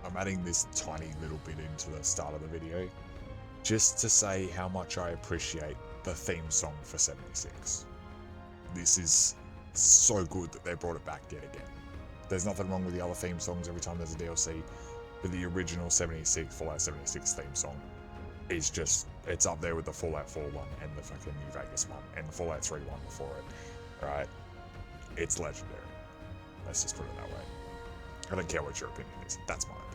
I'm adding this tiny little bit into the start of the video just to say how much I appreciate the theme song for 76. This is so good that they brought it back yet again. There's nothing wrong with the other theme songs every time there's a DLC, but the original 76, Fallout 76 theme song is just, it's up there with the Fallout 4 one and the fucking New Vegas one and the Fallout 3 one before it, right? It's legendary. Let's just put it that way. I don't care what your opinion is, that's my opinion.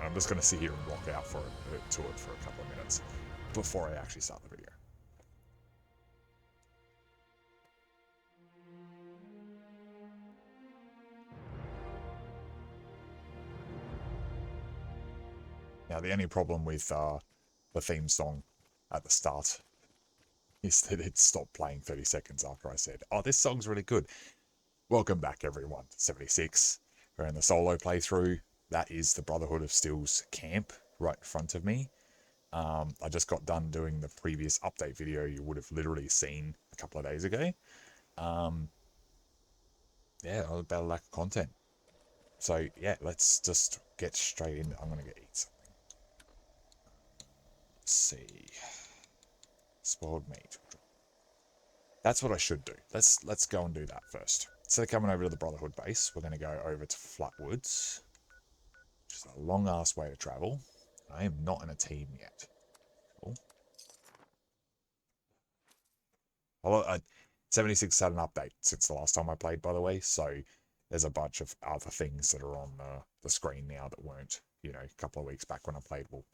I'm just going to sit here and rock out to it for a couple of minutes before I actually start the video. Now, the only problem with the theme song at the start is that it stopped playing 30 seconds after I said, oh, this song's really good. Welcome back, everyone, to 76. We're in the solo playthrough. That is the Brotherhood of Steel's camp right in front of me. I just got done doing the previous update video you would have literally seen a couple of days ago. Yeah, about a lack of content. So, yeah, let's just get straight in. I'm going to eat something. Let's see. Spoiled meat. That's what I should do. Let's go and do that first. Instead of coming over to the Brotherhood base, we're going to go over to Flatwoods. Which is a long-ass way to travel. I am not in a team yet. Cool. Well, 76 had an update since the last time I played, by the way, so there's a bunch of other things that are on the screen now that weren't, you know, a couple of weeks back when I played. Well,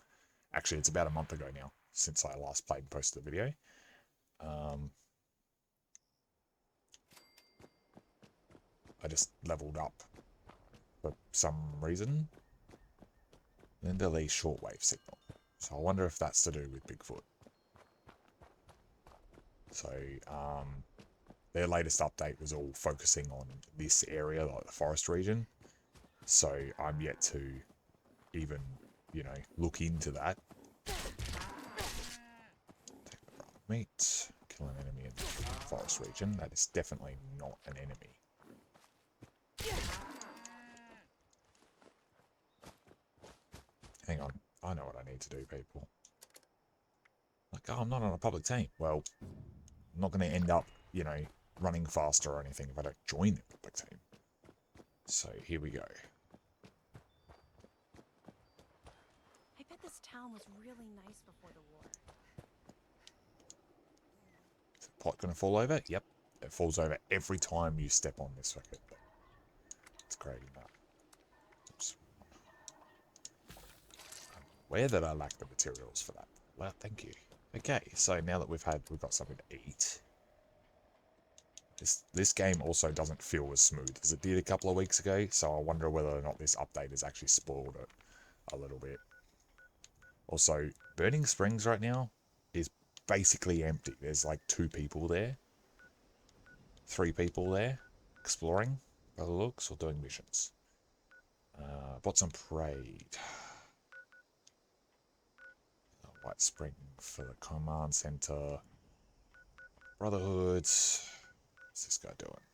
actually, it's about a month ago now since I last played and posted the video. I just leveled up for some reason. And then delete shortwave signal. So I wonder if that's to do with Bigfoot. So, their latest update was all focusing on this area, like the forest region. So I'm yet to even, you know, look into that. Take the brother meat, kill an enemy in the forest region. That is definitely not an enemy. Hang on, I know what I need to do, people. Like, oh, I'm not on a public team. Well, I'm not going to end up, you know, running faster or anything if I don't join the public team. So here we go. I bet this town was really nice before the war. Is the pot going to fall over? Yep. It falls over every time you step on this wicket. It's creating that. Oops. I'm aware that I lack the materials for that. Well, thank you. Okay, so now that we've got something to eat. This game also doesn't feel as smooth as it did a couple of weeks ago, so I wonder whether or not this update has actually spoiled it a little bit. Also, Burning Springs right now is basically empty. There's like 2 people there. 3 people there, exploring by the looks, or doing missions. Bought some Parade. White Spring for the command center. Brotherhoods. What's this guy doing?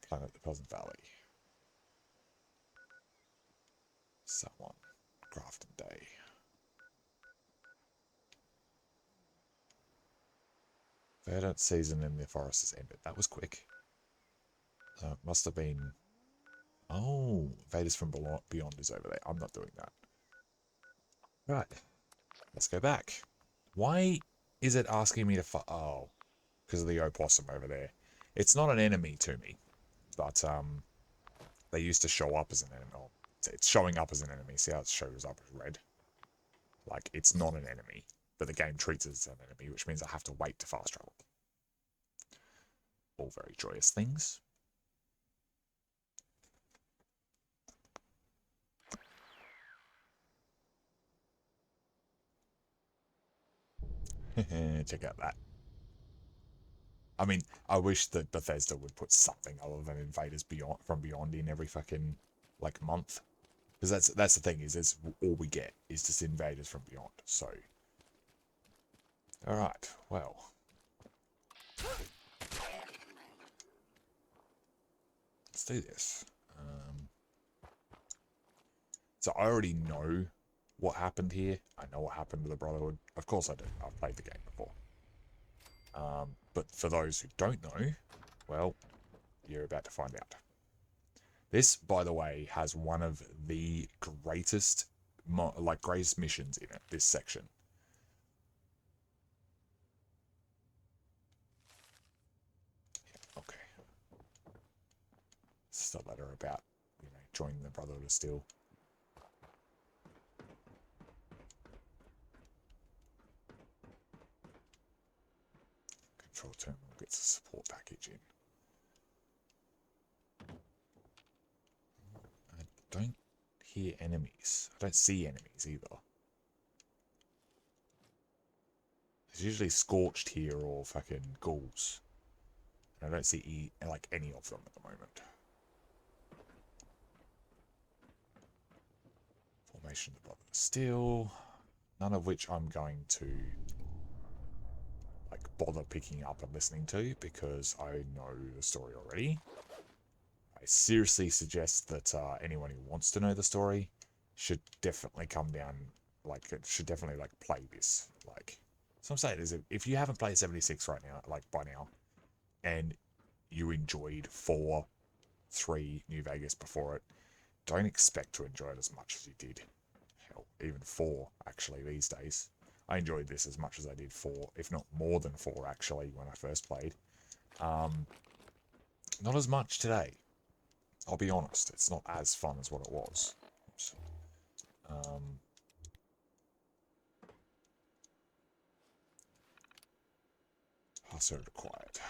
Planet the Pleasant Valley. Someone. Crafting Day. Verdant season in the forest has ended. That was quick. It must have been... Oh, Invaders from Beyond is over there. I'm not doing that. Right. Let's go back. Why is it asking me to oh, because of the opossum over there. It's not an enemy to me, but they used to show up as an enemy. Oh, it's showing up as an enemy. See how it shows up as red? Like, it's not an enemy, but the game treats it as an enemy, which means I have to wait to fast travel. All very joyous things. Check out that. I mean, I wish that Bethesda would put something other than Invaders from Beyond in every fucking, like, month. Because that's the thing, is all we get is just Invaders from Beyond, so... Alright, well... Let's do this. So I already know what happened here. I know what happened to the Brotherhood. Of course I do. I've played the game before. But for those who don't know, well, you're about to find out. This, by the way, has one of the greatest, greatest missions in it, this section. Yeah, okay. This is the letter about, joining the Brotherhood of Steel. Control terminal gets a support package in. I don't hear enemies. I don't see enemies either. There's usually Scorched here or fucking ghouls. And I don't see any of them at the moment. Formation of the Brotherhood of Steel. None of which I'm going to bother picking up and listening to because I know the story already. I seriously suggest that anyone who wants to know the story should definitely come down, should definitely play this. So I'm saying is if you haven't played 76 right now, by now, and you enjoyed 4, 3, New Vegas before it, don't expect to enjoy it as much as you did. Hell, even 4 actually these days. I enjoyed this as much as I did 4, if not more than 4 actually when I first played. Not as much today. I'll be honest, it's not as fun as what it was. Oops. Password required.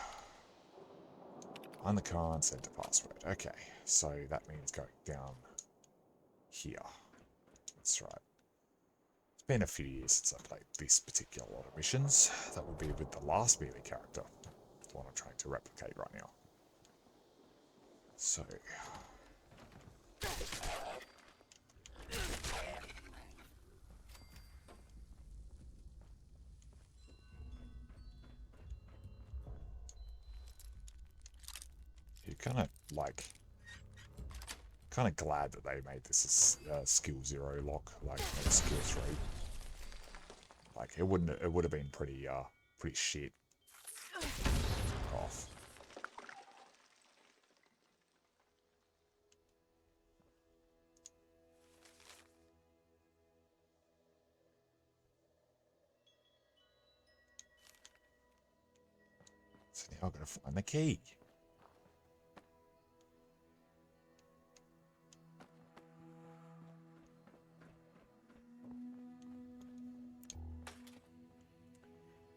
On the card, center password. Okay, so that means going down here. That's right. It's been a few years since I played this particular lot of missions. That will be with the last melee character, the one I'm trying to replicate right now. So... you're kind of glad that they made this a skill 0 lock, not skill 3. It would have been pretty shit off. So now I've got to find the key.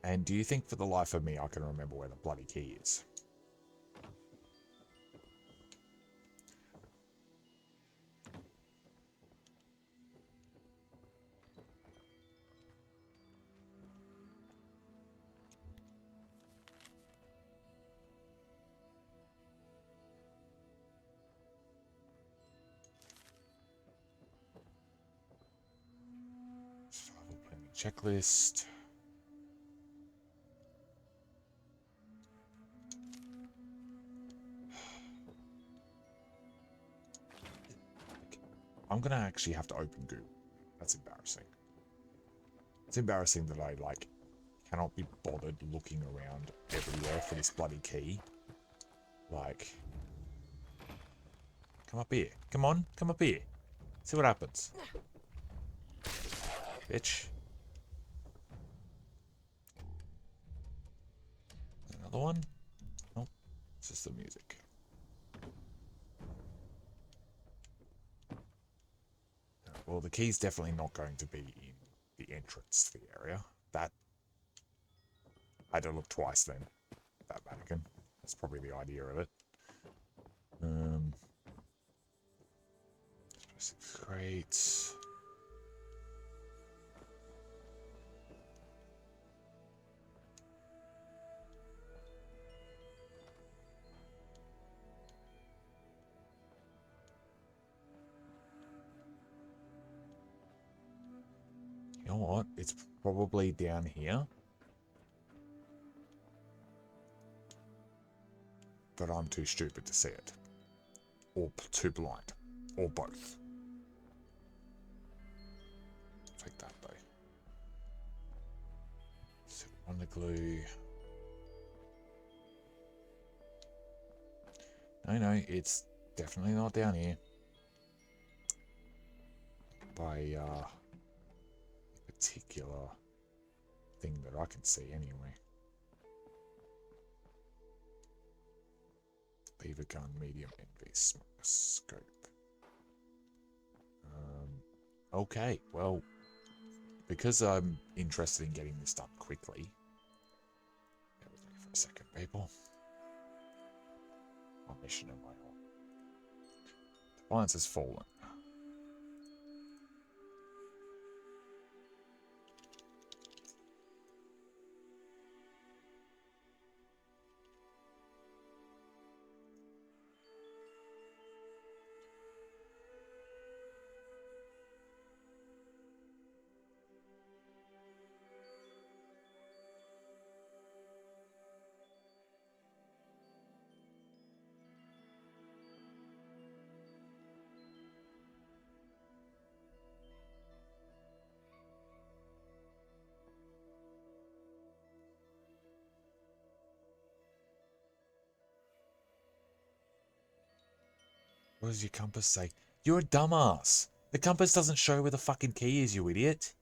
And do you think for the life of me I can remember where the bloody key is? Survival planning checklist. I'm going to actually have to open Google. That's embarrassing. It's embarrassing that I, cannot be bothered looking around everywhere for this bloody key. Come up here. Come on, come up here. See what happens. Bitch. Another one? Nope. It's just the music. Well, the key's definitely not going to be in the entrance to the area. That... I had to look twice then. That mannequin. That's probably the idea of it. Six crates. You know what? It's probably down here. But I'm too stupid to see it. Or too blind. Or both. clue. No, it's definitely not down here. By a particular thing that I can see anyway. Beaver gun, medium, NV scope. Okay, well, because I'm interested in getting this done quickly. Bear with me for a second, people. My mission in my heart. Defiance has fallen. What does your compass say? You're a dumbass. The compass doesn't show where the fucking key is, you idiot.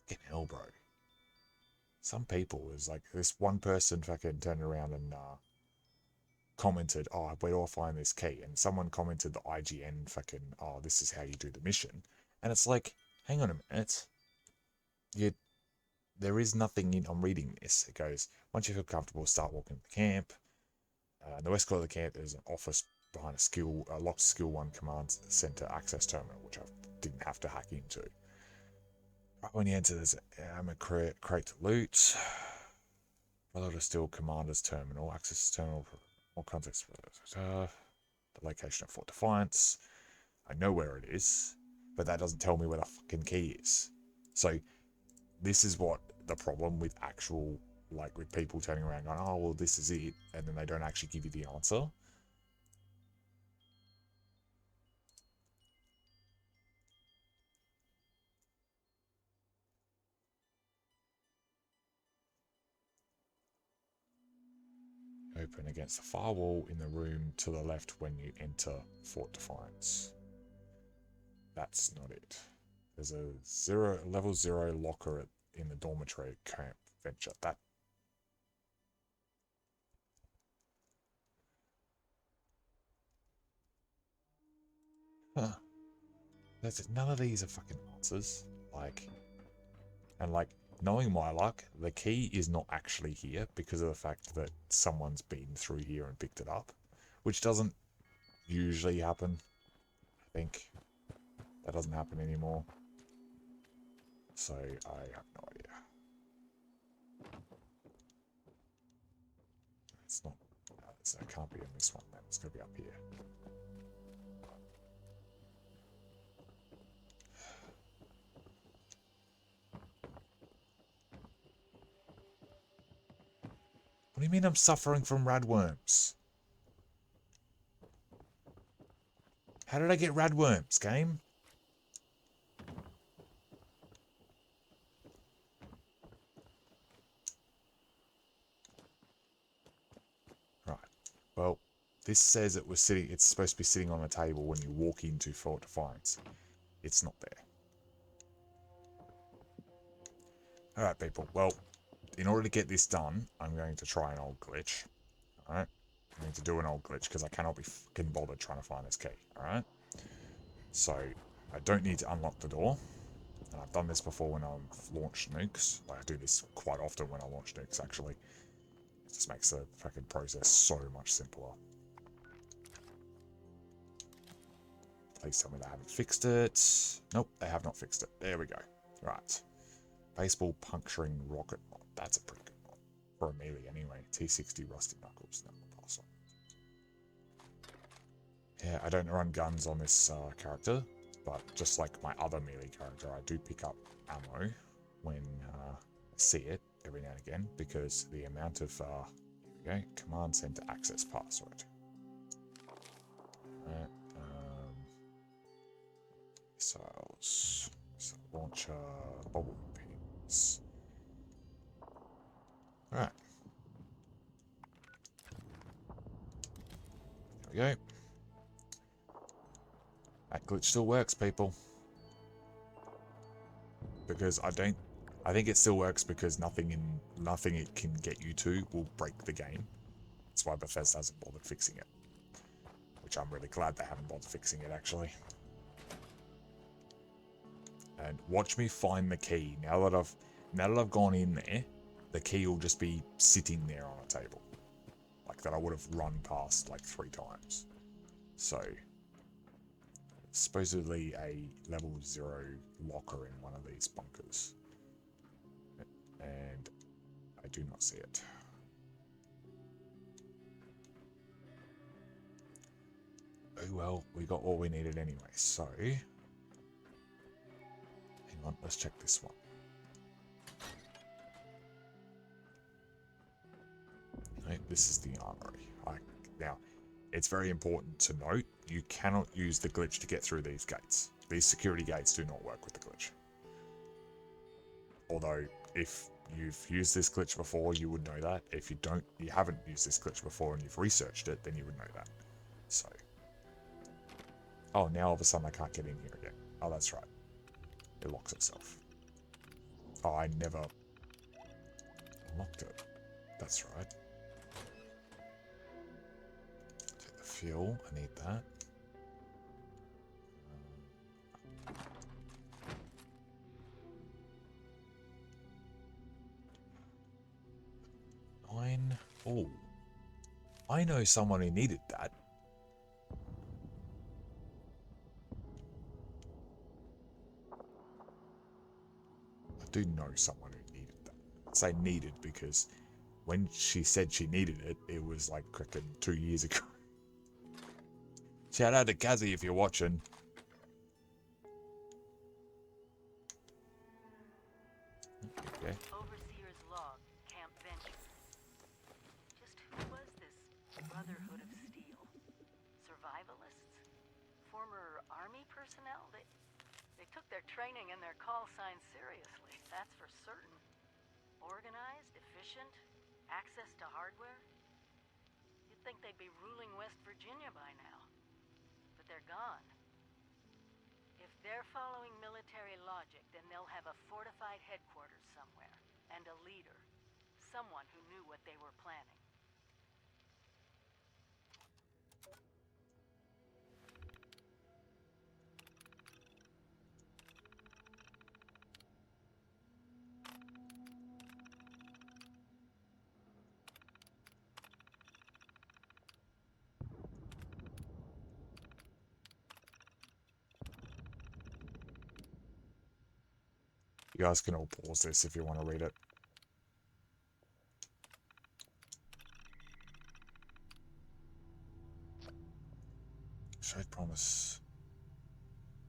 Fucking hell, bro. Some people, there's like this one person fucking turned around and commented, oh, where do I find this key? And someone commented the IGN fucking, oh, this is how you do the mission. And it's like, hang on a minute. There is nothing in, I'm reading this. It goes, once you feel comfortable, start walking the camp. In the west corner of the camp, there's an office behind a locked skill 1 command center access terminal, which I didn't have to hack into. Right when you enter, there's a crate to loot. Follow to still commander's terminal, access terminal for all context. The location of Fort Defiance. I know where it is, but that doesn't tell me where the fucking key is. So this is what the problem with actual, like with people turning around going, oh, well, this is it, and then they don't actually give you the answer. Open against the firewall in the room to the left when you enter Fort Defiance. That's not it. There's a level 0 locker in the dormitory camp venture. That. Huh. That's it. None of these are fucking answers. Knowing my luck, the key is not actually here because of the fact that someone's been through here and picked it up, which doesn't usually happen. I think that doesn't happen anymore. So I have no idea. It's not. It can't be in this one then. It's going to be up here. What do you mean I'm suffering from radworms? How did I get radworms, game? Right. Well, this says it's supposed to be sitting on a table when you walk into Fort Defiance. It's not there. Alright, people. Well, in order to get this done, I'm going to try an old glitch. Alright? I'm going to do an old glitch because I cannot be fucking bothered trying to find this key. Alright? So, I don't need to unlock the door. And I've done this before when I've launched nukes. Like, I do this quite often when I launch nukes, actually. It just makes the fucking process so much simpler. Please tell me they haven't fixed it. Nope, they have not fixed it. There we go. Right. Baseball puncturing rocket mod. That's a pretty good mod. For a melee anyway. T60 rusty knuckles. No, I'll pass on. Yeah, I don't run guns on this character, but just like my other melee character, I do pick up ammo when I see it every now and again, because the amount of, here we go, command center access password. Right, missiles, launcher, bobble pins. Alright. There we go. That glitch still works, people. Because I think it still works because nothing it can get you to will break the game. That's why Bethesda hasn't bothered fixing it. Which I'm really glad they haven't bothered fixing it, actually. And watch me find the key. Now that I've gone in there, the key will just be sitting there on a table. Like that I would have run past like 3 times. So supposedly a level 0 locker in one of these bunkers. And I do not see it. Oh well, we got all we needed anyway, so... Hang on, let's check this one. No, this is the armory. Now, it's very important to note, you cannot use the glitch to get through these gates. These security gates do not work with the glitch. Although, if you've used this glitch before, you would know that. If you haven't used this glitch before and you've researched it, then you would know that. So... Oh, now all of a sudden I can't get in here again. Oh, that's right. It locks itself. Oh, I never unlocked it. That's right. Take the fuel. I need that. 9. Oh. I know someone who needed that. I do know someone who needed that. I say needed because when she said she needed it, it was like crickin' 2 years ago. Shout out to Kazi if you're watching. Okay. Overseer's log, Camp Venture. Just who was this Brotherhood of Steel? Survivalists? Former army personnel? They took their training and their call signs seriously, that's for certain. Organized, efficient, access to hardware. You'd think they'd be ruling West Virginia by now. But they're gone. If they're following military logic, then they'll have a fortified headquarters somewhere. And a leader. Someone who knew what they were planning. You guys can all pause this if you want to read it. Showing promise.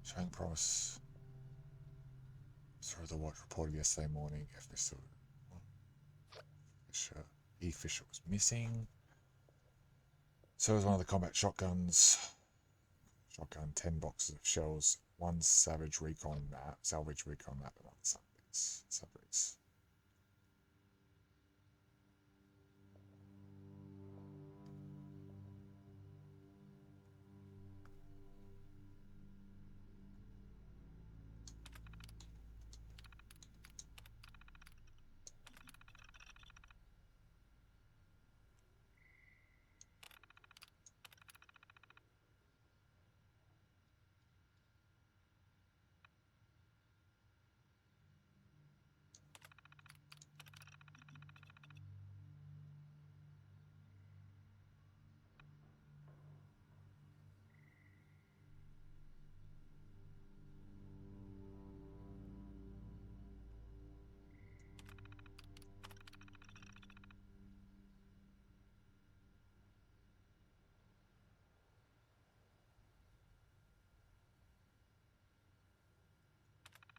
Showing promise. Sorry, the watch reported yesterday morning. If Mr. Fisher, E. Fisher was missing. So was one of the combat shotguns. Shotgun, 10 boxes of shells, 1 salvage recon map, and 1 Sundays.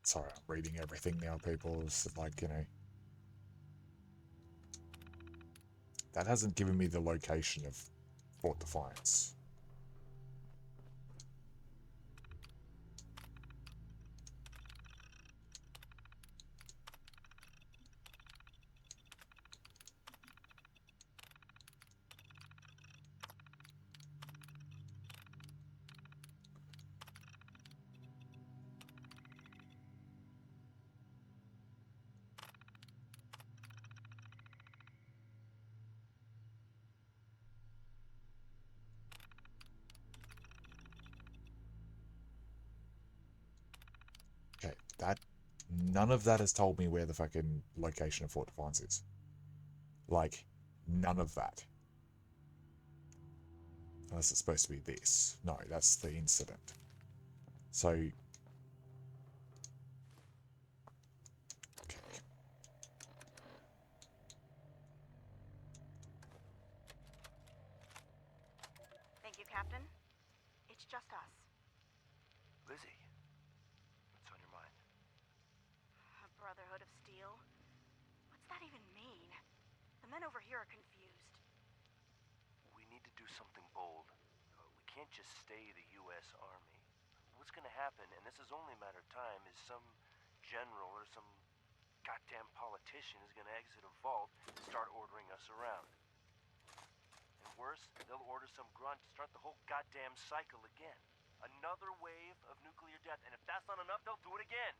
Sorry, I'm reading everything now, people. It's like, you know. That hasn't given me the location of Fort Defiance. that, none of that has told me where the fucking location of Fort Defiance is. Like, none of that. Unless it's supposed to be this. No, that's the incident. So, okay. Thank you, Captain. It's just us. Lizzie, what's on your mind? A Brotherhood of Steel? What's that even mean? The men over here are confused. We need to do something bold. We can't just stay the U.S. Army. What's gonna happen, and this is only a matter of time, is some general or some goddamn politician is gonna exit a vault and start ordering us around. And worse, they'll order some grunt to start the whole goddamn cycle again. Another wave of nuclear death, and if that's not enough, they'll do it again.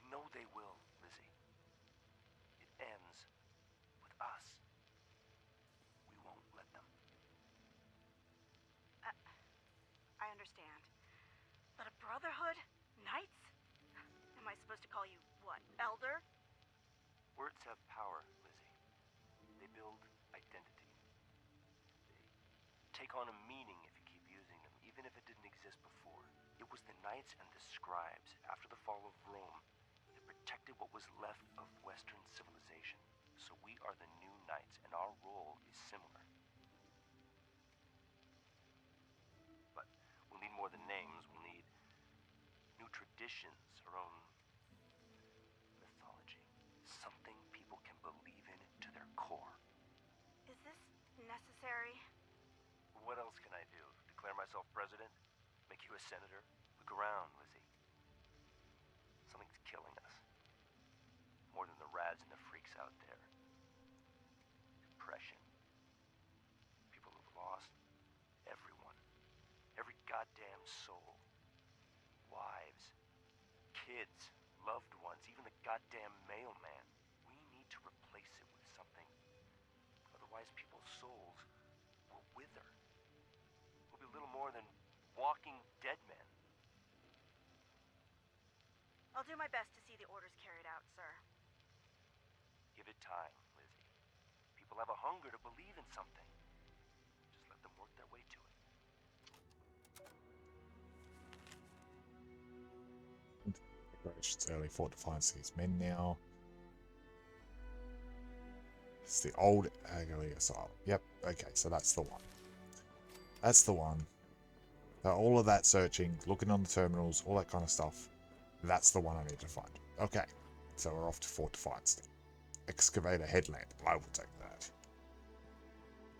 You know they will, Lizzie. It ends with us. We won't let them. I understand. But a Brotherhood? Knights? Am I supposed to call you, what, Elder? Words have power, Lizzie. They build identity. They take on a meaning if you keep using them, even if it didn't exist before. It was the knights and the scribes, after the fall of Rome, that protected what was left of Western civilization. So we are the new knights, and our role is similar. But we'll need more than names. We'll need new traditions, our own mythology. Something people can believe in to their core. Is this necessary? What else can I do? Declare myself president? Make you a senator? Look around, Lizzie. Something's killing us. More than the rads and the freaks out there. Depression. People who've lost everyone. Every goddamn soul. Wives. Kids. Loved ones. Even the goddamn mailman. We need to replace it with something. Otherwise, people's souls will wither. We'll be little more than walking dead men. I'll do my best to see the orders carried out, sir. Give it time, Lizzie. People have a hunger to believe in something. Just let them work their way to it. Decorations early Fort Defiance these men now. It's the old Agalia Asylum. Yep, okay, so that's the one. That's the one. All of that searching, looking on the terminals, all that kind of stuff. That's the one I need to find. Okay, so we're off to Fort Defiance. Excavator headlamp. I will take that.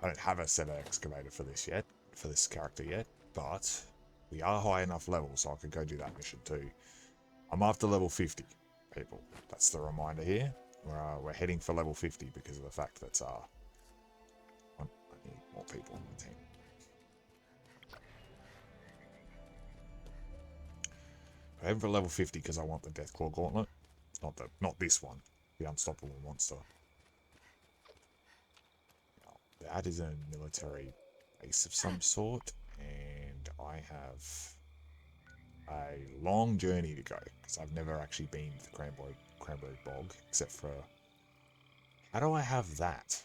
I don't have a set of excavator for this yet, for this character yet, but we are high enough level so I could go do that mission too. I'm after level 50, people. That's the reminder here. We're heading for level 50 because of the fact that I need more people on the team. I'm heading for level 50 because I want the Deathclaw Gauntlet. Not this one. The Unstoppable Monster. Now, that is a military base of some sort. And I have a long journey to go. Because I've never actually been to the Cranberry Bog. Except for... How do I have that?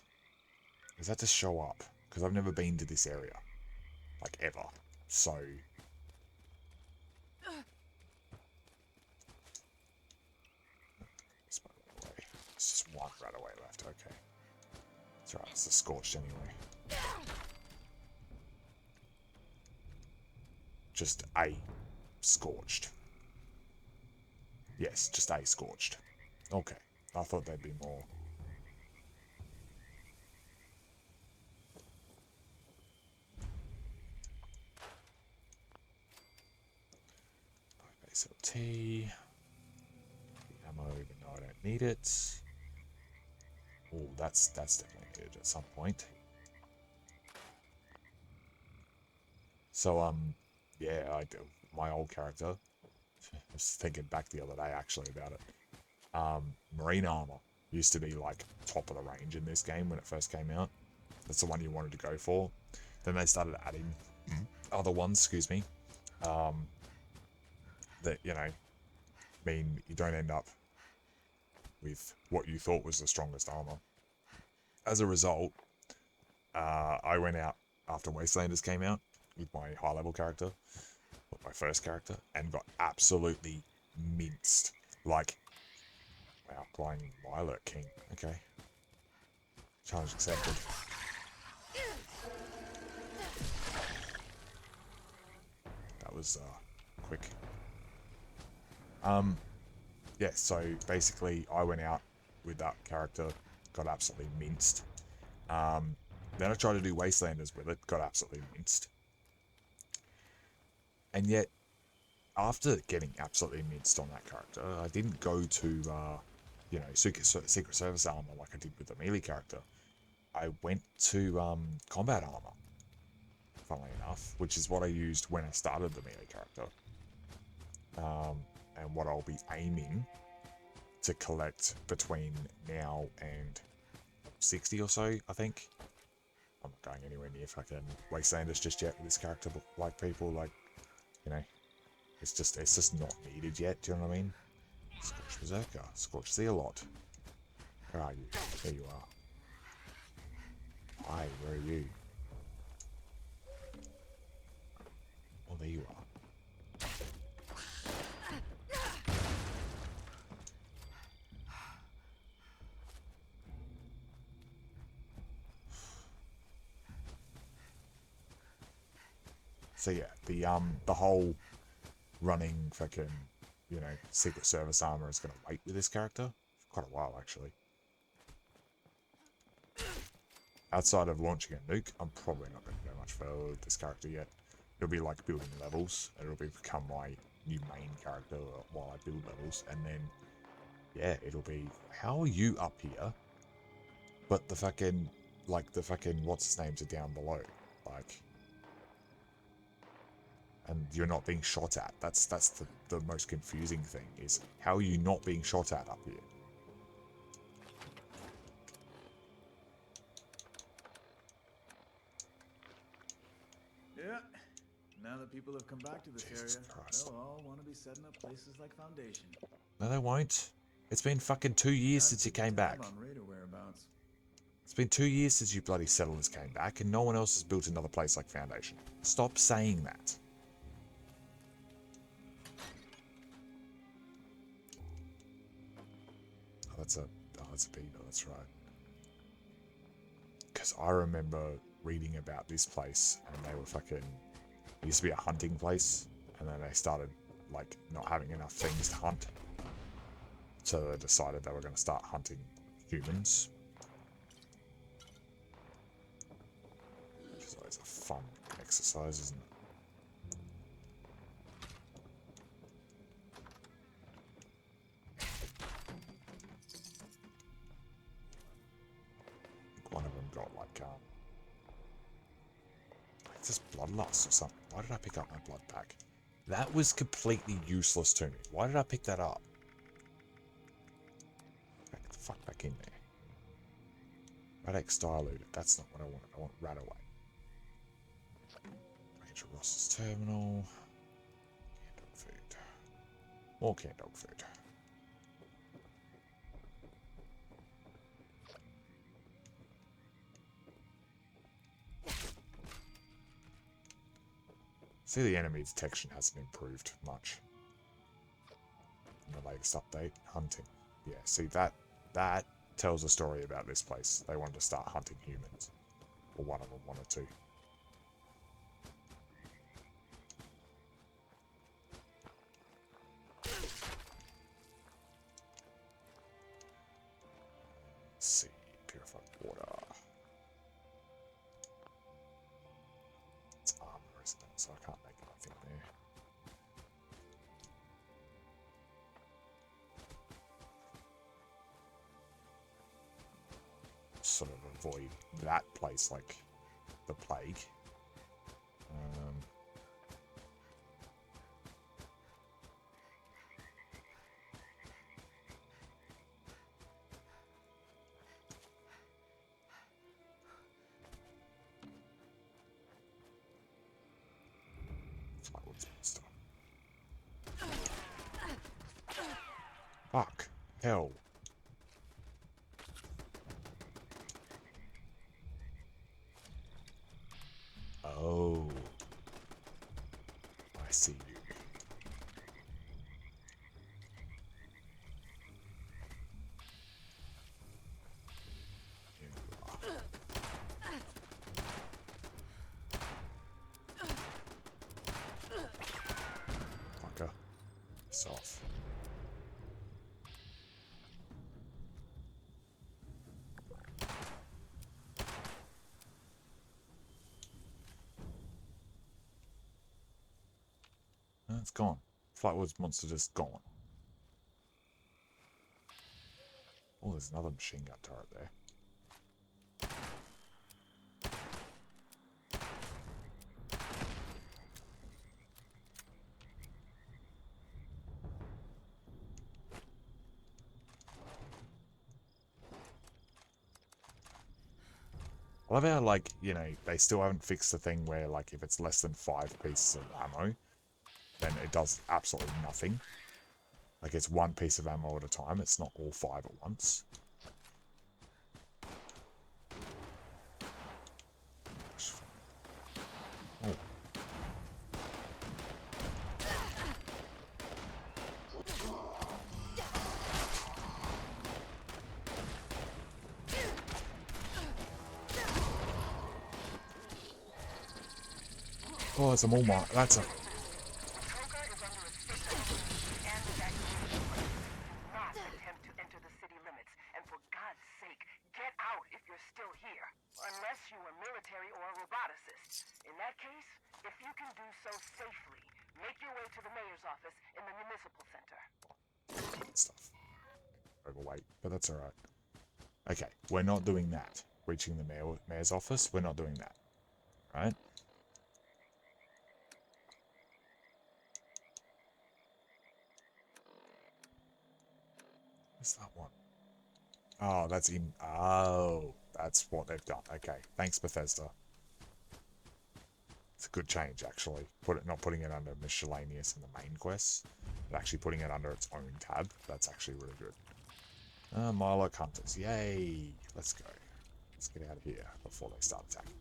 Does that just show up? Because I've never been to this area. Like, ever. So... It's just one right away left, okay. That's right, it's the Scorched anyway. Just a Scorched. Yes, just a Scorched. Okay, I thought there'd be more. SLT. Ammo, even though I don't need it. Oh, that's definitely needed at some point. So, yeah, I do. My old character, I was thinking back the other day actually about it. Marine armor used to be like top of the range in this game when it first came out. That's the one you wanted to go for. Then they started adding other ones, excuse me. That, you know, mean you don't end up with what you thought was the strongest armor. As a result, I went out after Wastelanders came out with my high level character, with my first character, and got absolutely minced. Like, wow, playing Violet King. Okay. Challenge accepted. That was quick. Yeah, so basically I went out with that character, got absolutely minced. Then I tried to do Wastelanders with it, got absolutely minced. And yet, after getting absolutely minced on that character, I didn't go to, Secret Service armor like I did with the melee character. I went to combat armor, funnily enough, which is what I used when I started the melee character. And what I'll be aiming to collect between now and 60 or so, I think. I'm not going anywhere near fucking Wastelanders just yet with this character, but like people, like, you know, it's just not needed yet, do you know what I mean? Scorch Berserker, Scorch Zealot. Where are you? There you are. Hi, where are you? Oh, there you are. So yeah, the whole running fucking, Secret Service armor is gonna wait with this character for quite a while actually. Outside of launching a nuke, I'm probably not going to go much further with this character yet. It'll be like building levels, and it'll become my new main character while I build levels, and then, yeah, it'll be, how are you up here, but the fucking, what's his names are down below, like, and you're not being shot at. That's the most confusing thing, is how are you not being shot at up here? Yeah. Now that people have come back to this Jesus area, Christ. they'll all want to be setting up places like Foundation. No, they won't. It's been fucking 2 years since you came back. On radar whereabouts. It's been 2 years since you bloody settlers came back, and no one else has built another place like Foundation. Stop saying that. Oh, that's a beaver, that's right. Because I remember reading about this place, and they were fucking, it used to be a hunting place, and then they started, like, not having enough things to hunt. So they decided they were going to start hunting humans. Which is always a fun exercise, isn't it? One of them got like this bloodlust or something. Why did I pick up my blood pack? That was completely useless to me. Why did I pick that up? Back the fuck back in there. Radex diluted. That's not what I want. I want Radaway. Ranger Ross's terminal. Canned dog food. More canned dog food. See, the enemy detection hasn't improved much in the latest update. Hunting. Yeah, see, that tells a story about this place. They wanted to start hunting humans. Or one of them wanted to. Let's see. Purified water. It's armor, isn't it? So I can't make anything there. Sort of avoid that place like the plague. Flywood's monster. Fuck. Hell. Oh. I see you. Here you are. Fucker. It's off. It's gone. Flatwoods monster just gone. Oh, there's another machine gun turret there. I love how, like, you know, they still haven't fixed the thing where, like, if it's less than 5 pieces of ammo, then it does absolutely nothing. Like, it's 1 piece of ammo at a time. It's not all 5 at once. Oh. Oh, it's a Walmart. That's a... Not attempt to enter the city limits, and for God's sake, get out if you're still here. Unless you are military or a roboticist. In that case, if you can do so safely, make your way to the mayor's office in the municipal center. stuff. Overweight, but that's alright. Okay, we're not doing that. Reaching the mayor's office, we're not doing that. Right? What's that one? Oh, that's in... Oh, that's what they've done. Okay, thanks, Bethesda. It's a good change, actually. Not putting it under miscellaneous in the main quests, but actually putting it under its own tab. That's actually really good. Milo Hunters. Yay! Let's go. Let's get out of here before they start attacking me.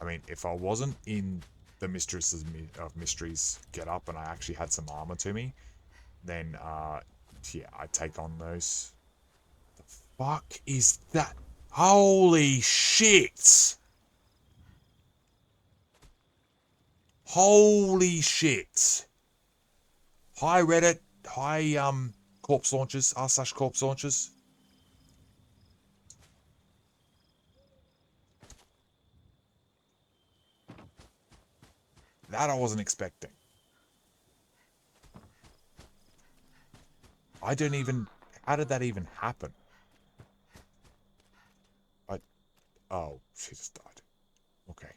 I mean, if I wasn't in the Mistresses of Mysteries get up and I actually had some armor to me, then, yeah, I'd take on those. The fuck is that? Holy shit! Holy shit! Hi, Reddit. Hi, corpse launchers. r/corpse launchers. That I wasn't expecting. I don't even... How did that even happen? Oh, she just died. Okay.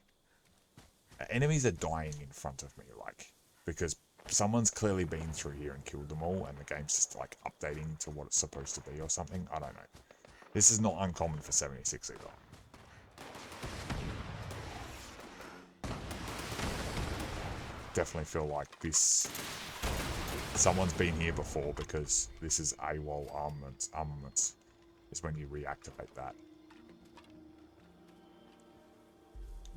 Enemies are dying in front of me, like, because someone's clearly been through here and killed them all, and the game's just, like, updating to what it's supposed to be or something. I don't know. This is not uncommon for 76 either. Definitely feel like this... Someone's been here before, because this is AWOL armaments is when you reactivate that.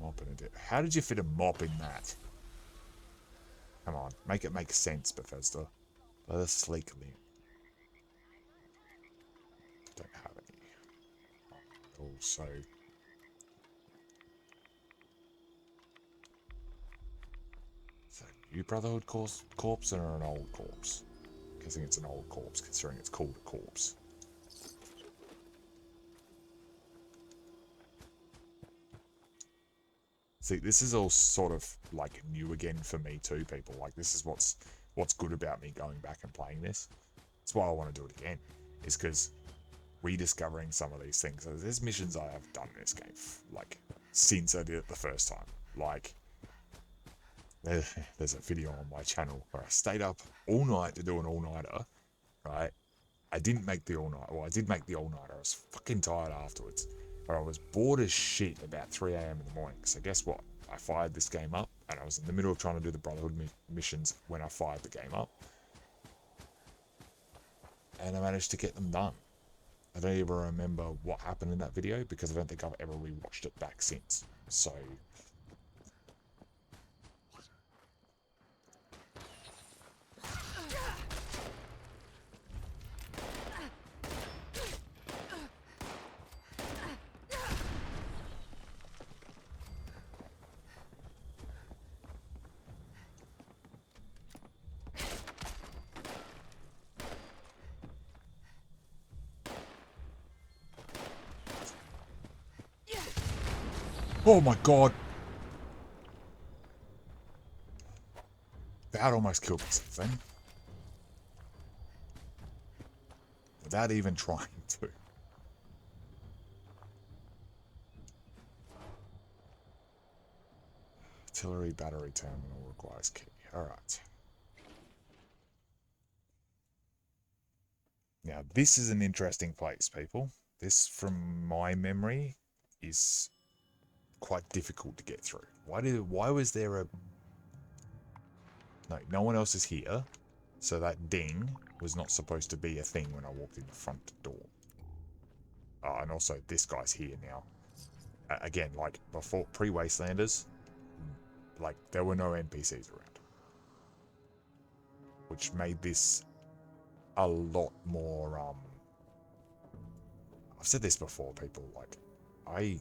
Mop in it. How did you fit a mop in that? Come on, make it make sense, Bethesda. Let us sleek limb. Don't have any. Also, is that a new Brotherhood corpse or an old corpse? I'm guessing it's an old corpse, considering it's called a corpse. See, this is all sort of like new again for me too, people. Like, this is what's good about me going back and playing this. That's why I want to do it again, is because rediscovering some of these things. So there's missions I have done in this game, like, since I did it the first time. Like, there's a video on my channel where I stayed up all night to do an all-nighter, right? I didn't make the all-nighter. Well, I did make the all-nighter. I was fucking tired afterwards. But I was bored as shit about 3 AM in the morning. So guess what? I fired this game up, and I was in the middle of trying to do the Brotherhood missions when I fired the game up. And I managed to get them done. I don't even remember what happened in that video because I don't think I've ever rewatched it back since. So... Oh my god! That almost killed myself then. Without even trying to. Artillery battery terminal requires key. Alright. Now this is an interesting place, people. This, from my memory, is quite difficult to get through. Why was there a... No one else is here. So that ding was not supposed to be a thing when I walked in the front door. And also, this guy's here now. Again, like, before, pre-Wastelanders, like, there were no NPCs around. Which made this a lot more, I've said this before, people, like, I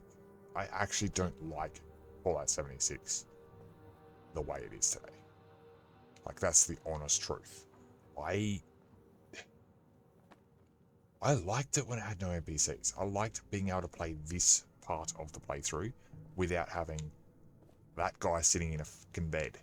actually don't like Fallout 76 the way it is today. Like, that's the honest truth. I liked it when it had no NPCs. I liked being able to play this part of the playthrough without having that guy sitting in a fucking bed.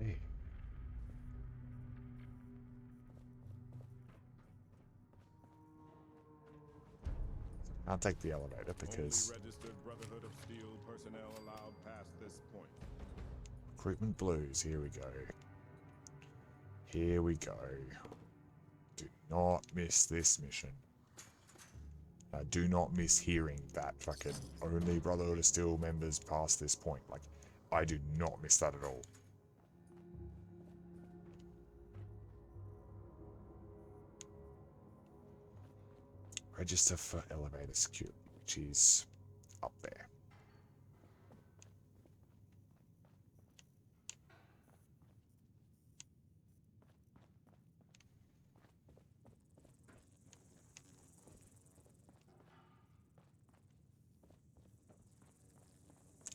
Hey. I'll take the elevator because Only registered Brotherhood of Steel personnel allowed past this point. recruitment blues. Here we go. Here we go. Do not miss this mission. I do not miss hearing that fucking only Brotherhood of Steel members past this point. Like, I do not miss that at all. Register for elevator security, which is up there.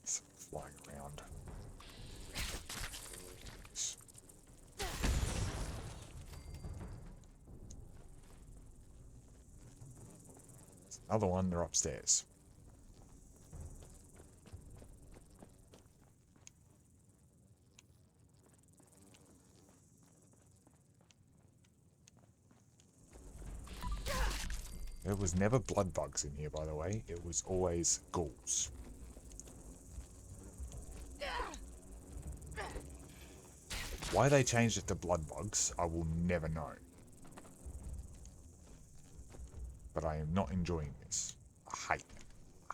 It's flying around. Another one, they're upstairs. There was never blood bugs in here, by the way. It was always ghouls. Why they changed it to blood bugs, I will never know. But I am not enjoying this. I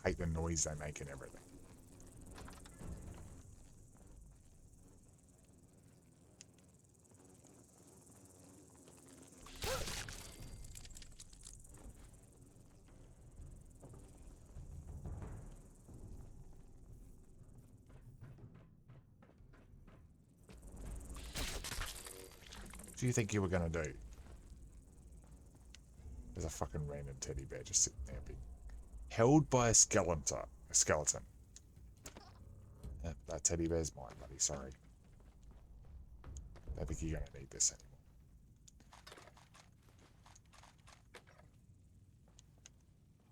hate the noise they make and everything. What do you think you were gonna do? There's a fucking random teddy bear just sitting there being held by a skeleton. That teddy bear's mine, buddy, sorry. don't think you're gonna need this anymore.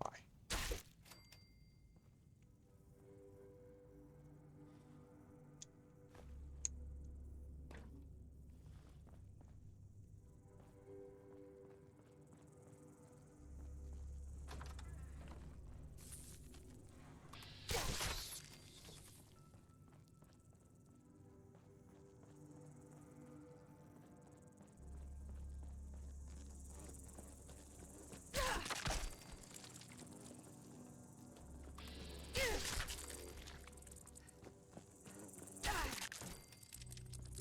Hi.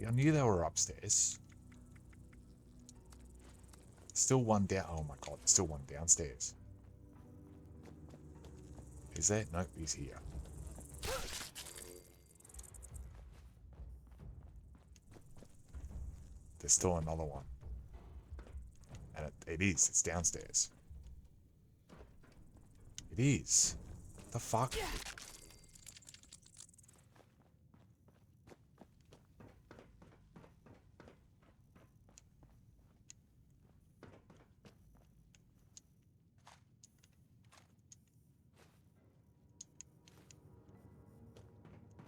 I knew they were upstairs. Still one down. Oh my god, still one downstairs. Is there? Nope, he's here. There's still another one. And it is. It's downstairs. It is. What the fuck?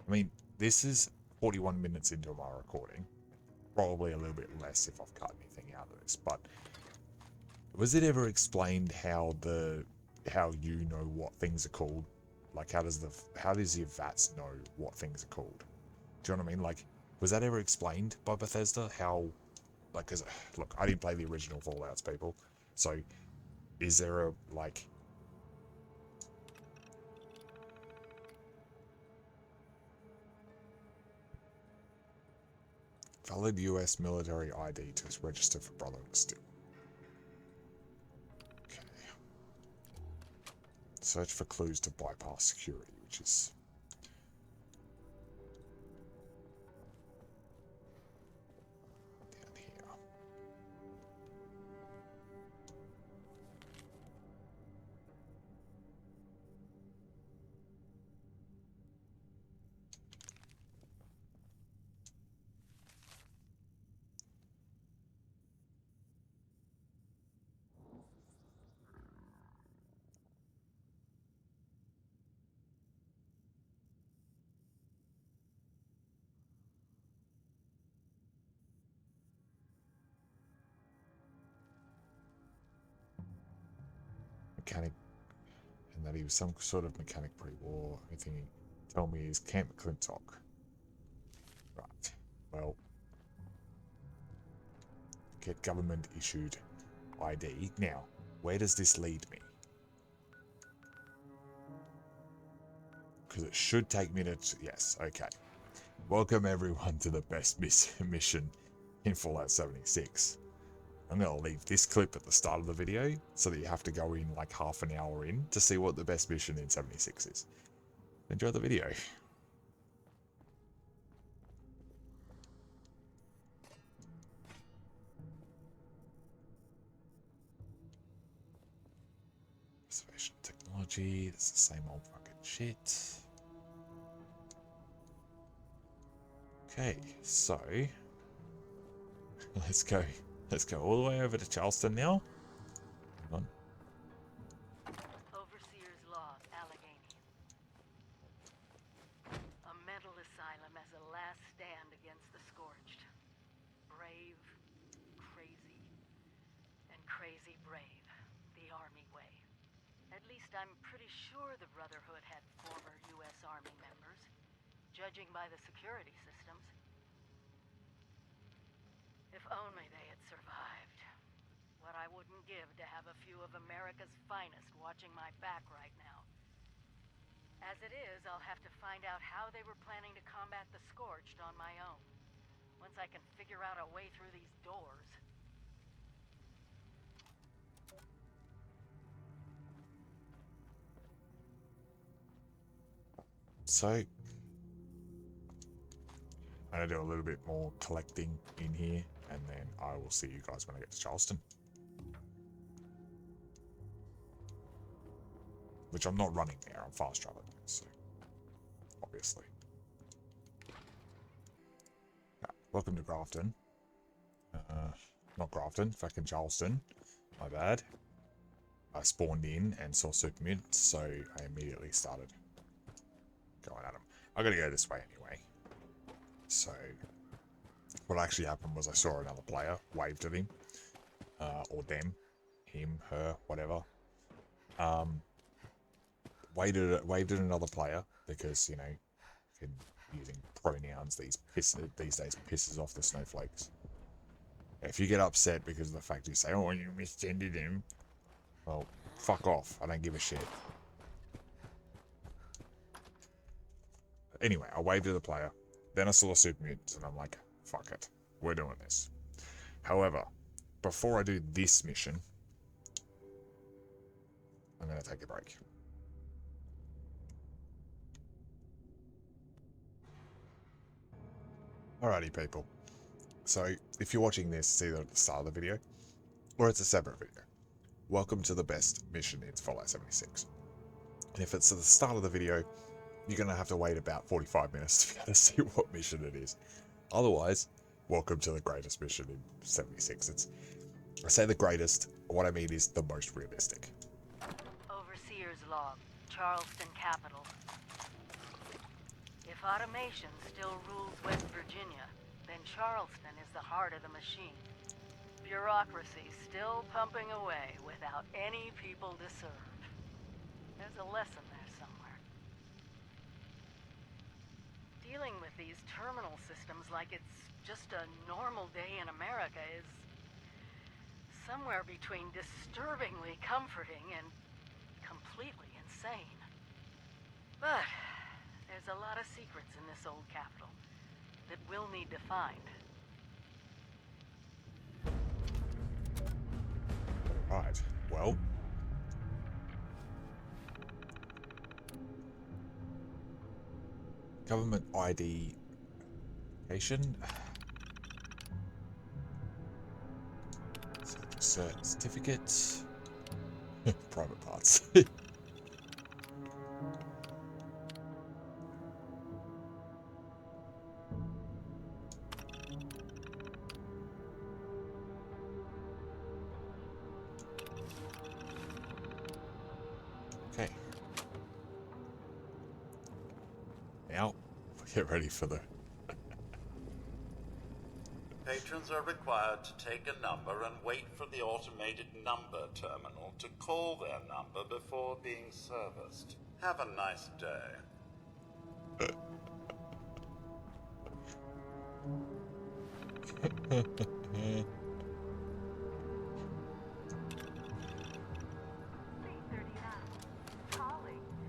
I mean, this is 41 minutes into my recording. Probably a little bit less if I've cut anything out of this, but was it ever explained how you know what things are called? Like how does your VATS know what things are called? Do you know what I mean? Like, was that ever explained by Bethesda? How, like, 'cause look, I didn't play the original Fallouts, people. So, is there a like? Valid US military ID to register for Brotherhood Steel. Okay. Search for clues to bypass security, which is... down here. Mechanic, and that he was some sort of mechanic pre-war. Anything he told me is Camp McClintock. Right. Well, get government issued ID. Now, where does this lead me? Because it should take me to... yes, okay. Welcome everyone to the best mission in Fallout 76. I'm going to leave this clip at the start of the video so that you have to go in like half an hour in to see what the best mission in 76 is. Enjoy the video. Reservation technology, it's the same old fucking shit. Okay, so let's go. Let's go all the way over to Charleston now. Hang on. Overseer's Log, Allegheny. A mental asylum as a last stand against the Scorched. Brave, crazy, and crazy brave. The Army way. At least I'm pretty sure the Brotherhood had former U.S. Army members, judging by the security systems. If only they had survived. What I wouldn't give to have a few of America's finest watching my back right now. As it is, I'll have to find out how they were planning to combat the Scorched on my own. Once I can figure out a way through these doors. So, I'm going to do a little bit more collecting in here, and then I will see you guys when I get to Charleston. Which I'm not running there, I'm fast traveling, so obviously. Right, welcome to Grafton. Not Grafton, fucking Charleston. My bad. I spawned in and saw Super Mute, so I immediately started going at him. I gotta go this way anyway. So, what actually happened was I saw another player, waved at him, or them, him, her, whatever. Waved at another player because, you know, using pronouns these days pisses off the snowflakes. If you get upset because of the fact you say, oh, you misgendered him, well, fuck off. I don't give a shit. Anyway, I waved at the player. Then I saw the super mutants, and I'm like, fuck it. We're doing this. However, before I do this mission, I'm going to take a break. Alrighty, people. So, if you're watching this, it's either at the start of the video, or it's a separate video. Welcome to the best mission in Fallout 76. And if it's at the start of the video, you're going to have to wait about 45 minutes to be able to see what mission it is. Otherwise, welcome to the greatest mission in 76. I say the greatest, what I mean is the most realistic. Overseer's log, Charleston capital. If automation still rules West Virginia, then Charleston is the heart of the machine. Bureaucracy still pumping away without any people to serve. There's a lesson there somewhere. Dealing with these terminal systems like it's just a normal day in America is somewhere between disturbingly comforting and completely insane. But there's a lot of secrets in this old capital that we'll need to find. Right, well. Government ID application. Certificate. Private parts. Okay. Now, get ready for the... Patrons are required to take a number and wait for the automated number terminal to call their number before being serviced. Have a nice day.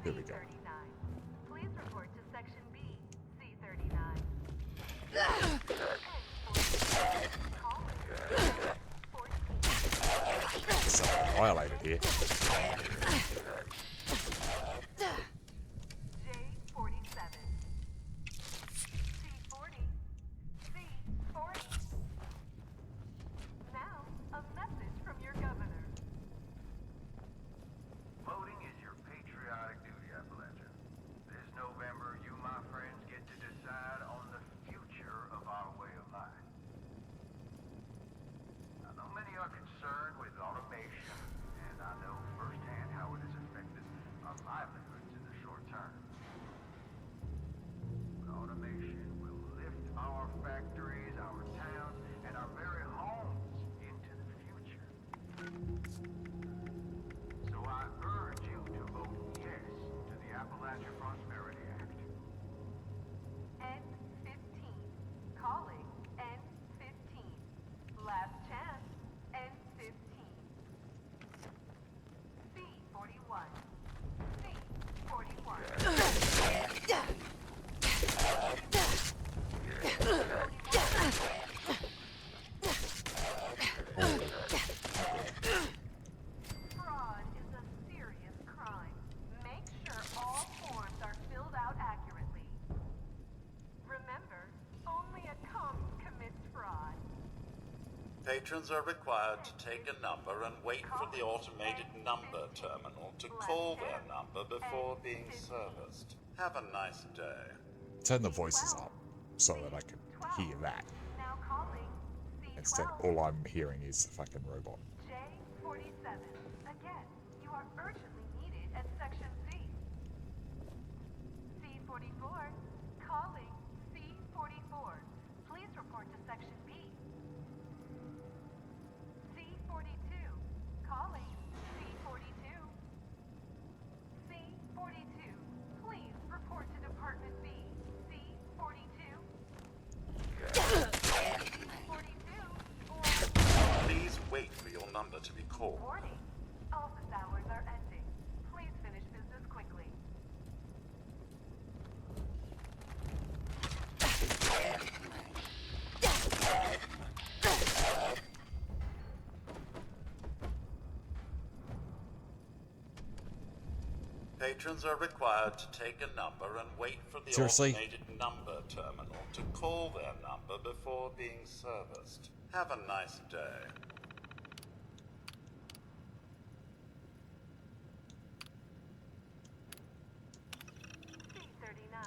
Here we go. Please report to Section B, C39. Something violated here. J47. C40. C40. Now, a message from your governor. Voting is your patriotic duty, Appalachia. This November, you, my friends, get to decide on the future of our way of life. I know many are concerned with automation, and I know firsthand how it has affected our livelihoods in the short term. But automation will lift our factories, our towns, and our very homes into the future. So I urge you to vote yes to the Appalachia Prosperity Act. N15. Calling N15. Last chance. N15. C41. C41. Fraud is a serious crime. Make sure all forms are filled out accurately. Remember, only a cum commits fraud. Patrons are required to take a number and wait for the automated number terminal to call their number before being serviced. Have a nice day. Turn the voices up so that I can hear that. Now calling Instead, all I'm hearing is the fucking robot. J47. Again, you are urgently needed at Section C. C44. Calling C44. Please report to Section B. C42. Calling C42. C42. Please report to Department B. C42. C42. Or Please wait for your number to be called. warning. Office hours are ending. Please finish business quickly. Patrons are required to take a number and wait for the Seriously? automated number terminal to call their number before being serviced. Have a nice day. C39.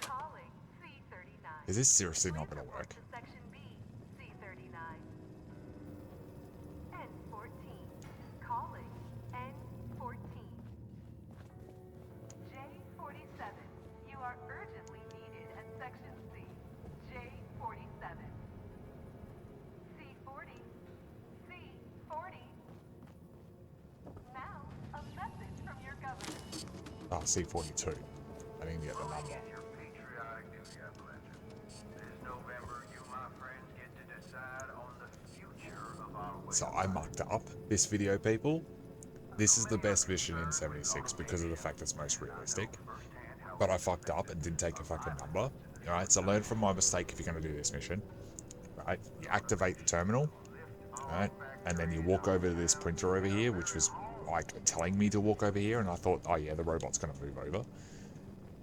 Calling C39. Is this seriously not Please gonna report work? to Section B. C39. N14. Calling N14. J47. You are urgently needed at Section C. J47. C40. C40. Now, a message from your government. Ah, C42. I didn't get the number. It's your patriotic duty, Appalachian. This November, you, my friends, get to decide on the future of our way. So I mucked up this video, people. This is the best mission in 76 because of the fact it's most realistic. But I fucked up and didn't take a fucking number. Alright, so learn from my mistake if you're going to do this mission. Right, you activate the terminal. Alright, and then you walk over to this printer over here, which was like telling me to walk over here, and I thought, oh yeah, the robot's going to move over.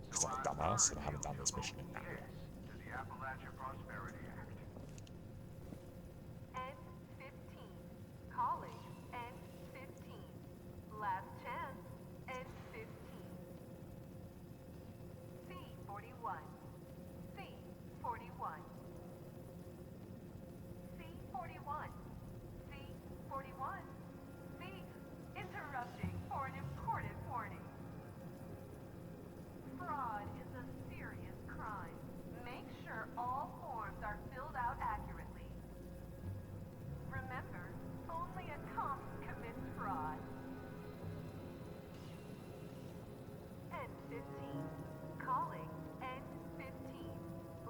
Because I'm a dumbass and I haven't done this mission in that long. To the Appalachia Prosperity Act. N15. Calling N15. Last chance. N15. C41. C41. C41. C41. C. Interrupting for an important warning. Fraud is a serious crime. Make sure all forms are filled out accurately. Remember, only a comp commits fraud. N15. Calling N15.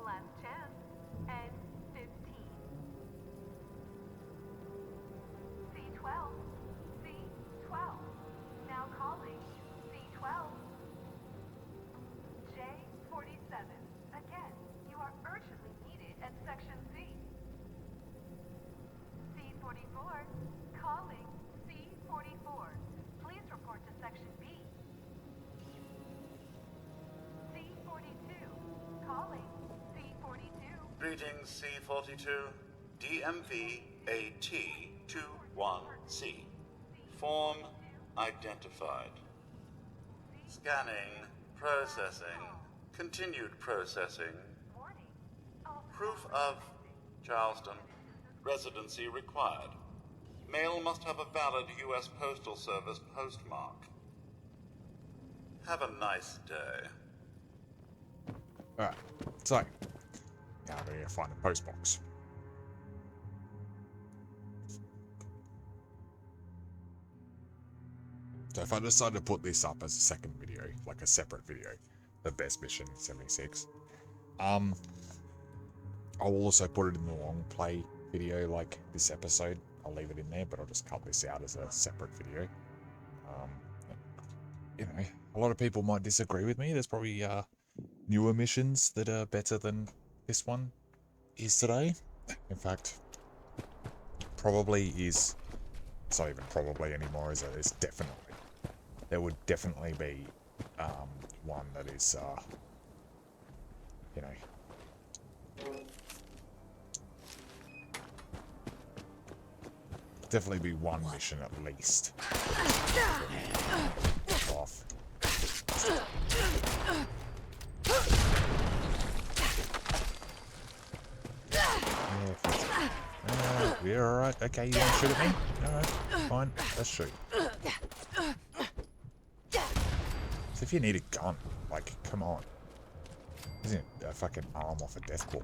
Last chance. N15. C12. C12. Now calling C12. J47. Again, you are urgently needed at Section C. C44. Calling C44. Please report to Section B. C42. Calling C42. Greetings, C42. DMV AT21C. Form identified. Scanning. Processing. Continued processing. Warning. All Proof of Charleston. Residency required. Mail must have a valid U.S. Postal Service postmark. Have a nice day. Alright, so now I'm going to find a post box. So if I decide to put this up as a second video, like a separate video, the best mission in 76, I'll also put it in the long play video like this episode. I'll leave it in there, but I'll just cut this out as a separate video. You know, a lot of people might disagree with me. There's probably newer missions that are better than this one is today. In fact, probably is. It's not even probably anymore, is it? It's definitely. There would definitely be one that is, you know, definitely be one mission at least. Off. Yeah, We're alright. Okay, you want to shoot at me? Alright, fine. Let's shoot. So if you need a gun, like, come on. Isn't it a fucking arm off a death claw?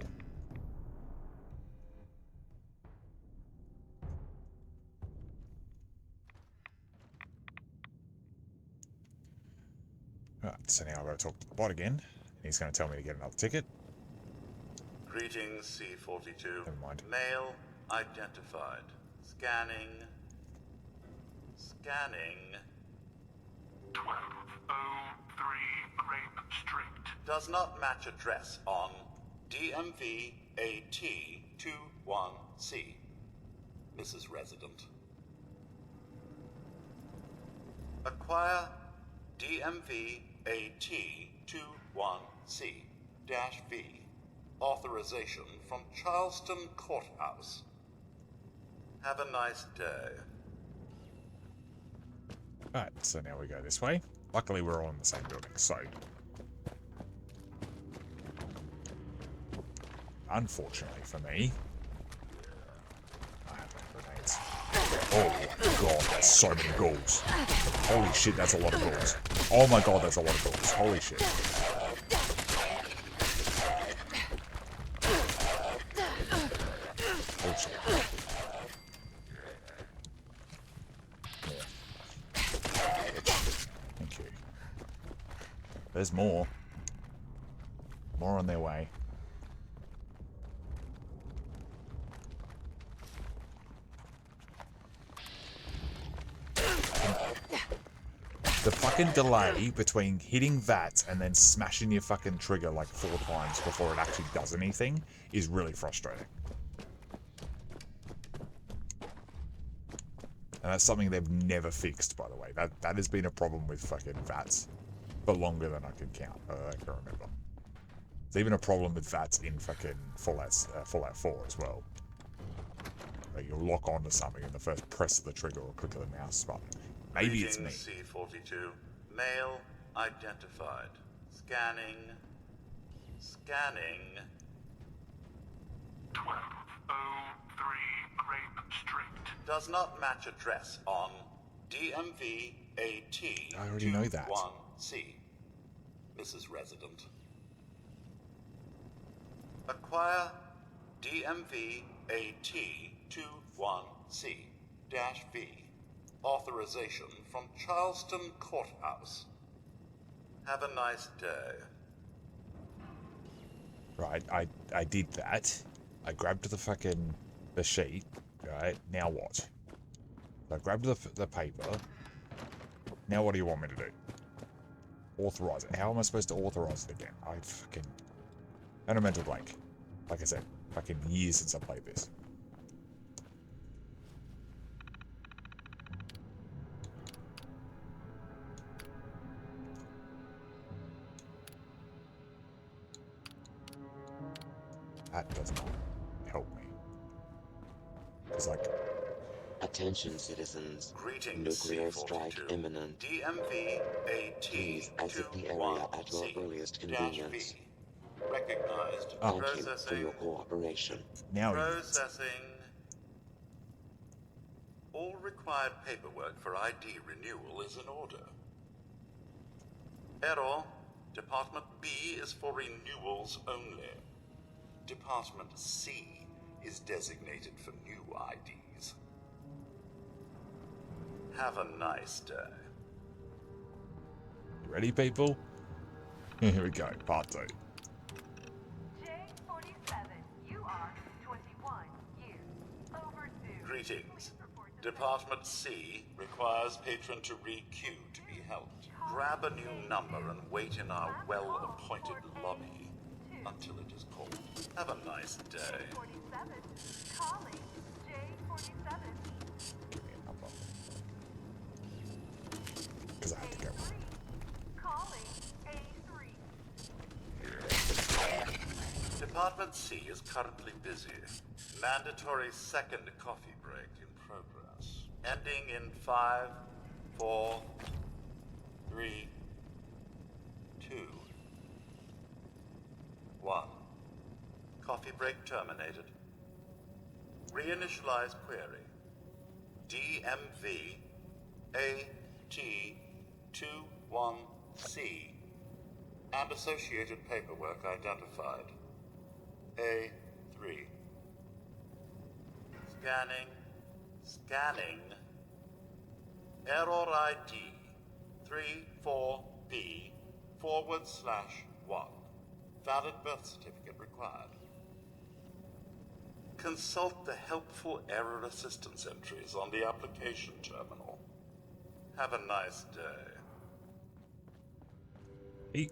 Right, so now I've got to talk to the bot again. He's going to tell me to get another ticket. Greetings, C-42. Never mind. Male identified. Scanning. Scanning. 1203 Grape Street. Does not match address on DMV AT21C. Mrs. Resident. Acquire DMV AT21C-V. Authorization from Charleston Courthouse. Have a nice day. Right, so now we go this way. Luckily, we're all in the same building, so... Unfortunately for me... I have no grenades. Oh my god, there's so many ghouls. Holy shit, that's a lot of ghouls. Oh my god, that's a lot of ghouls. Holy shit. Holy shit. Thank you. There's more. More on their way. The fucking delay between hitting that and then smashing your fucking trigger like 4 times before it actually does anything is really frustrating. And that's something they've never fixed, by the way. That has been a problem with fucking VATS for longer than I can count. I can remember. It's even a problem with VATS in fucking Fallout 4 as well. Like you'll lock onto something and the first press of the trigger or click of the mouse button. Maybe it's me. C-42. Male identified. Scanning. Scanning. 1203 Grape Street. Does not match address on DMV AT. I already know that. 21C. Mrs. Resident. Acquire DMV AT21C-V. Authorization from Charleston Courthouse. Have a nice day. Right, I did that. I grabbed the sheet. Right, now what? I grabbed the paper. Now what do you want me to do? Authorize it. How am I supposed to authorize it again? I had a mental blank. Like I said, fucking years since I played this. That does not help me. It's like... Attention citizens. Greetings, Nuclear C-42. strike imminent. DMV Please exit the area at your earliest convenience. AT21C-V. Recognized. Thank you for Processing. your cooperation. Now Processing. All required paperwork for ID renewal is in order. Error. Department B is for renewals only. Department C is designated for new IDs. Have a nice day. You ready, people? Here we go, part 2. J47, you are 21 years overdue. Greetings. Department C requires patron to re-queue to be helped. Grab a new number and wait in our well-appointed lobby until it is called. Have a nice day. J47, calling J47. Give me a number. Because I have to go. Calling A3. Department C is currently busy. Mandatory second coffee break in progress. Ending in 5, 4, 3, 2, 1. Coffee break terminated. Reinitialize query. DMV AT21C and associated paperwork identified. A3. Scanning. Error ID 34B/1. Valid birth certificate required. Consult the helpful error assistance entries on the application terminal. Have a nice day. Hey,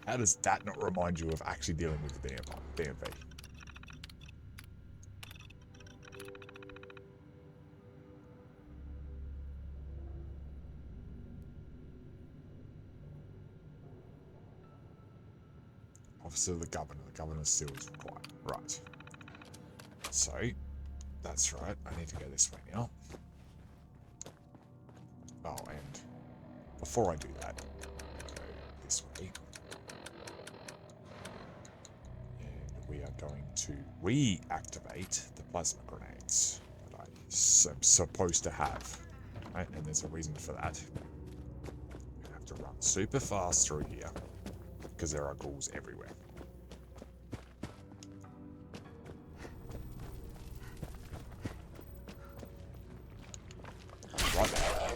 how does that not remind you of actually dealing with the DMV? Officer of the Governor. The Governor still is required. Right. So, that's right. I need to go this way now. Oh, and before I do that, go this way. And we are going to reactivate the plasma grenades that I am supposed to have. Right? And there's a reason for that. We have to run super fast through here because there are ghouls everywhere. Right there.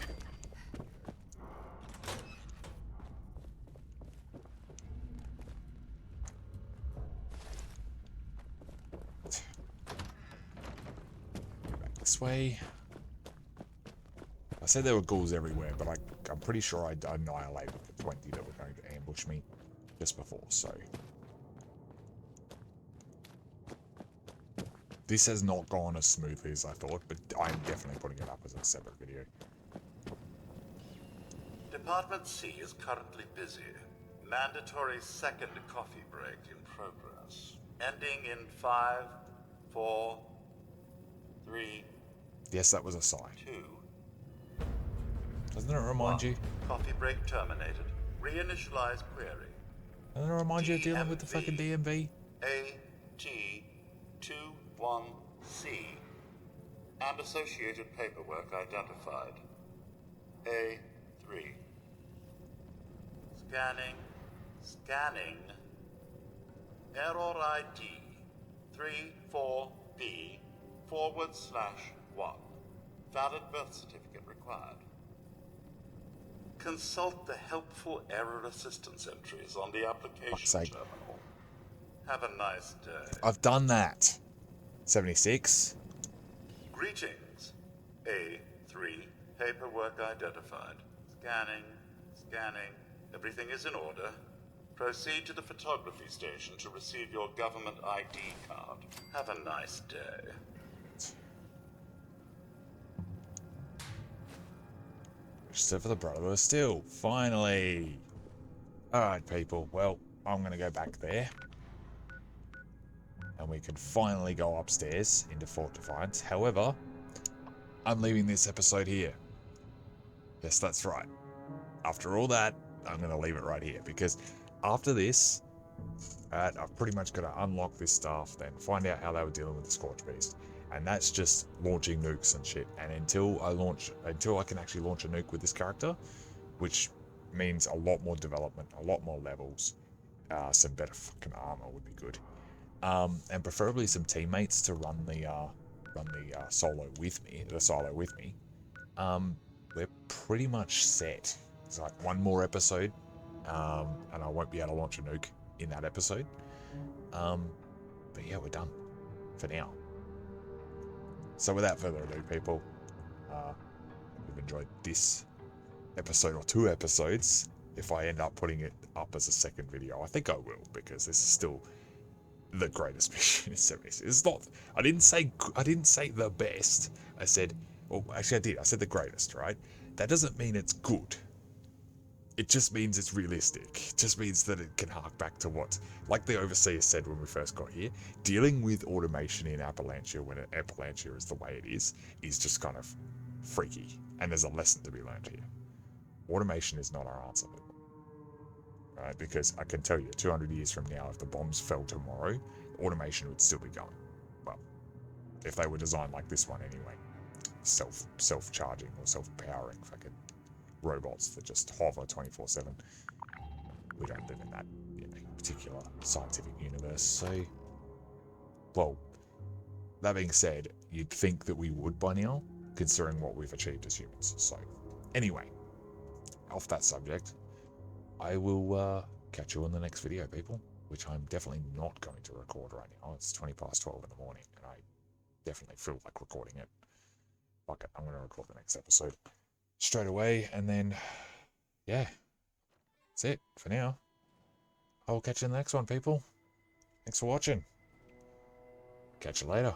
Go back this way. I said there were ghouls everywhere, but I'm pretty sure I annihilated the 20 that were going to ambush me just before, so. This has not gone as smoothly as I thought, but I'm definitely putting it up as a separate video. Department C is currently busy. Mandatory second coffee break in progress. Ending in 5, 4, 3, Yes, that was a sign. 2. Doesn't it remind you? Coffee break terminated. Reinitialize query. Doesn't it remind you of dealing with the fucking DMV? AT21C and associated paperwork identified. A3. Scanning. Error ID 34B/1. Valid birth certificate required. Consult the helpful error assistance entries on the application terminal. Have a nice day. I've done that. 76. Greetings. A3. Paperwork identified. Scanning. Everything is in order. Proceed to the photography station to receive your government ID card. Have a nice day. Register for the Brotherhood of Steel. Finally. Alright, people. Well, I'm going to go back there. And we can finally go upstairs into Fort Defiance. However, I'm leaving this episode here. Yes, that's right. After all that, I'm going to leave it right here. Because after this, I've pretty much got to unlock this stuff, then find out how they were dealing with the Scorch Beast. And that's just launching nukes and shit. And until I can actually launch a nuke with this character, which means a lot more development, a lot more levels, some better fucking armor would be good. And preferably some teammates to run the solo with me. We're pretty much set. It's like one more episode, and I won't be able to launch a nuke in that episode. But yeah, we're done for now. So without further ado, people, if you've enjoyed this episode or 2 episodes, if I end up putting it up as a second video, I think I will, because this is still the greatest mission in 76. It's not. I didn't say the best. I said, well, actually I did. I said the greatest, right? That doesn't mean it's good. It just means it's realistic. It just means that it can hark back to what, like the Overseer said when we first got here, dealing with automation in Appalachia when Appalachia is the way it is just kind of freaky. And there's a lesson to be learned here. Automation is not our answer. Right? Because I can tell you, 200 years from now, if the bombs fell tomorrow, automation would still be going. Well, if they were designed like this one anyway. Self-charging or self-powering fucking robots that just hover 24/7. We don't live in that, you know, particular scientific universe, so... Well, that being said, you'd think that we would by now, considering what we've achieved as humans. So, anyway, off that subject, I will catch you on the next video, people, which I'm definitely not going to record right now. It's 12:20 in the morning, and I definitely feel like recording it. Fuck it, I'm going to record the next episode straight away, and then, yeah, that's it for now. I will catch you in the next one, people. Thanks for watching. Catch you later.